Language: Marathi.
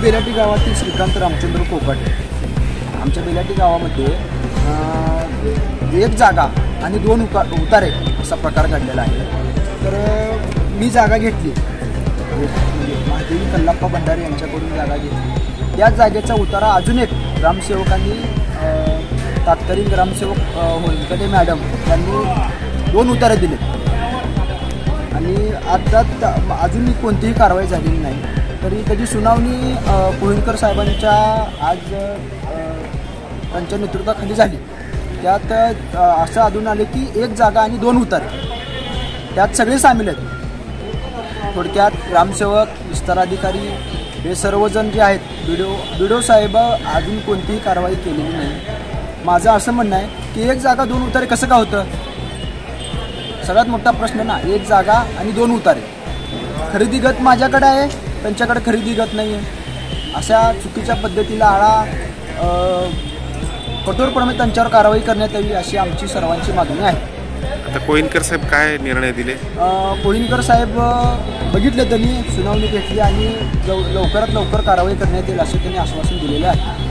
बेलाटी गावातील श्रीकांत रामचंद्र कोकाटे. आमच्या बेलाटी गावामध्ये एक जागा आणि 2 उतारे असा प्रकार घडलेला आहे. तर मी जागा घेतली, महादेवी कल्लाप्पा भंडारी यांच्याकडून जागा घेतली. त्या जागेचा उतारा अजून एक ग्रामसेवकांनी, तात्कालीन ग्रामसेवक होलकडे मॅडम यांनी 2 उतारे दिले आणि आता अजूनही कोणतीही कारवाई झालेली नाही. तरी त्याची सुनावणी पोहिनकर साहेबांच्या आज त्यांच्या नेतृत्वाखाली झाली. त्यात असं आढळून आले की 1 जागा आणि 2 उतारे, त्यात सगळे सामील आहेत. थोडक्यात ग्रामसेवक, विस्तार अधिकारी हे सर्वजण जे आहेत, BDO साहेब अजून कोणतीही कारवाई केलेली नाही. माझं असं म्हणणं आहे की 1 जागा 2 उतारे कसं का होतं? सगळ्यात मोठा प्रश्न ना, 1 जागा आणि 2 उतारे. खरेदी गत माझ्याकडे आहे, त्यांच्याकडे खरेदी गत नाही आहे. अशा चुकीच्या पद्धतीला आळा कठोरपणे त्यांच्यावर कारवाई करण्यात यावी अशी आमची सर्वांची मागणी आहे. आता कोहिनकर साहेब काय निर्णय दिले? कोहिनकर साहेब बघितले, त्यांनी सुनावणी घेतली आणि लवकरात लवकर कारवाई करण्यात येईल असे त्यांनी आश्वासन दिलेले आहे.